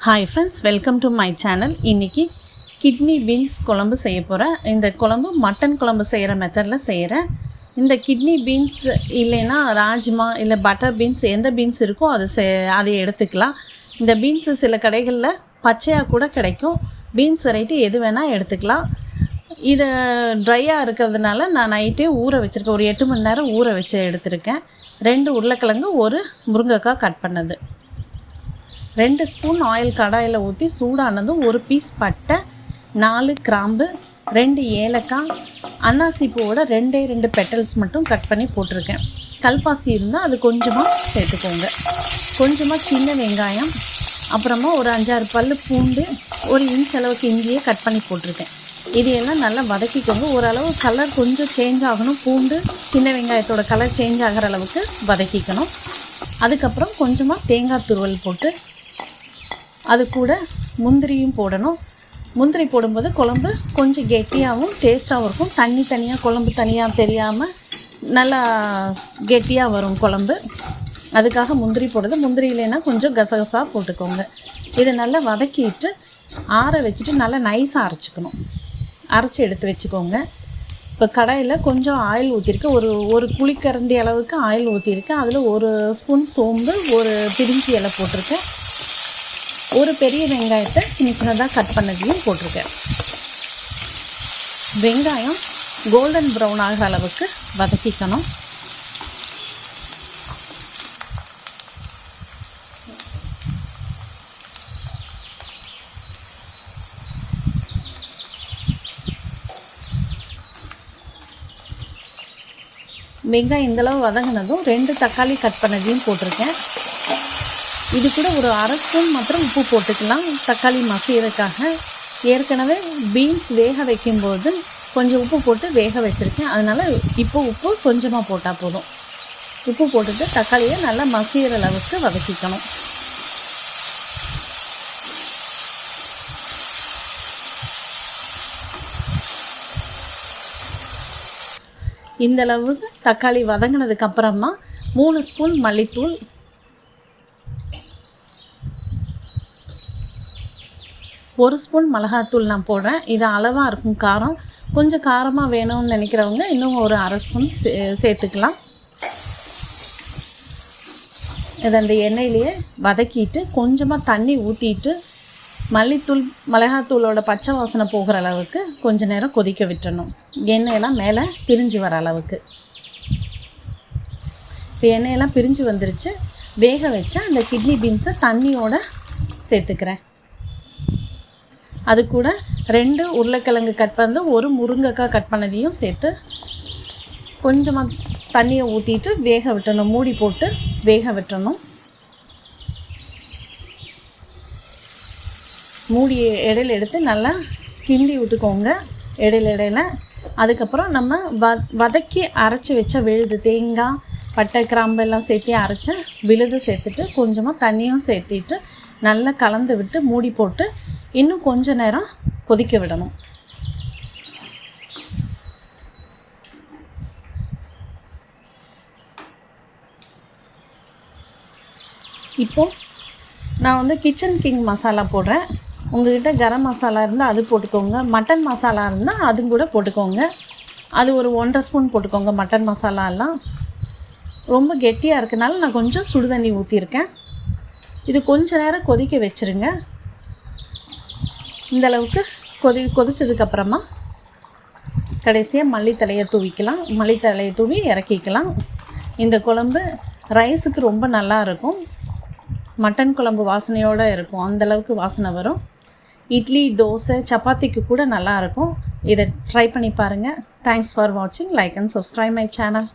Hi friends, welcome to my channel. இன்றைக்கி kidney beans குழம்பு செய்ய போகிறேன். இந்த குழம்பு மட்டன் குழம்பு செய்கிற மெத்தடில் செய்கிறேன். இந்த கிட்னி பீன்ஸ் இல்லைன்னா ராஜ்மா இல்லை பட்டர் பீன்ஸ், எந்த பீன்ஸ் இருக்கோ அதை எடுத்துக்கலாம். இந்த பீன்ஸு சில கடைகளில் பச்சையாக கூட கிடைக்கும். பீன்ஸ் வெரைட்டி எது வேணால் எடுத்துக்கலாம். இதை ட்ரையாக இருக்கிறதுனால நான் நைட்டே ஊற வச்சுருக்கேன். ஒரு 8 மணி நேரம் ஊற வச்சு எடுத்திருக்கேன். 2 உருளைக்கிழங்கு, 1 முருங்கைக்காய் கட் பண்ணது. 2 ஸ்பூன் ஆயில் கடாயில் ஊற்றி சூடானதும் 1 பீஸ் பட்டை, 4 கிராம்பு, 2 ஏலக்காய், அன்னாசி பூவோட 2 பெட்டல்ஸ் மட்டும் கட் பண்ணி போட்டிருக்கேன். கல்பாசி இருந்தால் அது கொஞ்சமாக சேர்த்துக்கோங்க. கொஞ்சமாக சின்ன வெங்காயம், அப்புறமா ஒரு 5-6 பல் பூண்டு, 1 இன்ச் அளவுக்கு இஞ்சியை கட் பண்ணி போட்டிருக்கேன். இதையெல்லாம் நல்லா வதக்கிக்கோங்க. ஓரளவு கலர் கொஞ்சம் சேஞ்ச் ஆகணும். பூண்டு சின்ன வெங்காயத்தோட கலர் சேஞ்ச் ஆகிற அளவுக்கு வதக்கிக்கணும். அதுக்கப்புறம் கொஞ்சமாக தேங்காய் துருவல் போட்டு அது கூட முந்திரியும் போடணும். முந்திரி போடும்போது குழம்பு கொஞ்சம் கெட்டியாகவும் டேஸ்ட்டாகவும் இருக்கும். தண்ணி தனியாக, குழம்பு தனியாக தெரியாமல் நல்லா கெட்டியாக வரும் குழம்பு. அதுக்காக முந்திரி போடுறது. முந்திரி இல்லைன்னா கொஞ்சம் கசகசா போட்டுக்கோங்க. இதை நல்லா வதக்கிட்டு ஆற வச்சுட்டு நல்லா நைஸாக அரைச்சி எடுத்து வச்சுக்கோங்க. இப்போ கடாயில் கொஞ்சம் ஆயில் ஊற்றிருக்கேன். ஒரு குழிக்கரண்டி அளவுக்கு ஆயில் ஊற்றிருக்கேன். அதில் 1 ஸ்பூன் சோம்பு, 1 பிரிஞ்சி இலை போட்டிருக்கேன். 1 பெரிய வெங்காயத்தை சின்ன சின்னதாக கட் பண்ணதையும் போட்டிருக்கேன். வெங்காயம் கோல்டன் ப்ரௌன் ஆகிற அளவுக்கு வதக்கிக்கணும். வெங்காயம் இந்தளவு வதங்கினதும் 2 தக்காளி கட் பண்ணதையும் போட்டிருக்கேன். இது கூட ஒரு 1/2 ஸ்பூன் மாத்திரம் உப்பு போட்டுக்கலாம், தக்காளி மசியறதுக்காக. ஏற்கனவே பீன்ஸ் வேக வைக்கும்போது கொஞ்சம் உப்பு போட்டு வேக வச்சுருக்கேன். அதனால் இப்போ உப்பு கொஞ்சமாக போட்டால் போதும். உப்பு போட்டுட்டு தக்காளியை நல்லா மசிகிற அளவுக்கு வதக்கிக்கணும். இந்த அளவுக்கு தக்காளி வதங்கினதுக்கப்புறமா 3 ஸ்பூன் மல்லித்தூள், 1 ஸ்பூன் மிளகாத்தூள் நான் போடுறேன். இது அளவாக இருக்கும் காரம். கொஞ்சம் காரமாக வேணும்னு நினைக்கிறவங்க இன்னும் ஒரு 1/2 ஸ்பூன் சேர்த்துக்கலாம். இதை அந்த எண்ணெயிலேயே வதக்கிட்டு கொஞ்சமாக தண்ணி ஊற்றிட்டு மல்லித்தூள் மிளகாத்தூளோட பச்சை வாசனை போகிற அளவுக்கு கொஞ்சம் நேரம் கொதிக்க விட்டுறணும். எண்ணெயெல்லாம் மேலே பிரிஞ்சு வர அளவுக்கு. இப்போ எண்ணெயெல்லாம் பிரிஞ்சு வந்துருச்சு. வேக வச்ச அந்த கிட்னி பீன்ஸை தண்ணியோடு சேர்த்துக்கிறேன். அது கூட 2 உருளைக்கிழங்கு கட் பண்ணது, 1 முருங்கைக்காய் கட் பண்ணதையும் சேர்த்து கொஞ்சமாக தண்ணியை ஊற்றிட்டு வேக விட்டணும். மூடி போட்டு வேக விட்டணும். மூடி இடையில எடுத்து நல்லா கிண்டி விட்டுக்கோங்க இடையில. அதுக்கப்புறம் நம்ம வதக்கி அரைச்சி வச்ச விழுது, தேங்காய், பட்டை, கிராம்பு எல்லாம் சேர்த்து அரைச்சி விழுது சேர்த்துட்டு கொஞ்சமாக தண்ணியும் சேர்த்திட்டு நல்லா கலந்து விட்டு மூடி போட்டு இன்னும் கொஞ்ச நேரம் கொதிக்க விடணும். இப்போது நான் கிச்சன் கிங் மசாலா போடுறேன். உங்கள்கிட்ட கரம் மசாலா இருந்தால் அது போட்டுக்கோங்க. மட்டன் மசாலா இருந்தால் அதுவும் கூட போட்டுக்கோங்க. அது ஒரு 1.5 ஸ்பூன் போட்டுக்கோங்க. மட்டன் மசாலாலாம் ரொம்ப கெட்டியாக இருக்கனால நான் கொஞ்சம் சுடுதண்ணி ஊற்றிருக்கேன். இது கொஞ்ச நேரம் கொதிக்க வச்சுருங்க. இந்தளவுக்கு கொதிச்சதுக்கப்புறமா கடைசியாக மல்லித்தலையை தூவிக்கலாம். மல்லித்தலையை தூவி இறக்கிக்கலாம். இந்த குழம்பு ரைஸுக்கு ரொம்ப நல்லா இருக்கும். மட்டன் குழம்பு வாசனையோடு இருக்கும். அந்தளவுக்கு வாசனை வரும். இட்லி, தோசை, சப்பாத்திக்கு கூட நல்லாயிருக்கும். இதை ட்ரை பண்ணி பாருங்கள். தேங்க்ஸ் ஃபார் வாட்சிங். Like and subscribe my channel.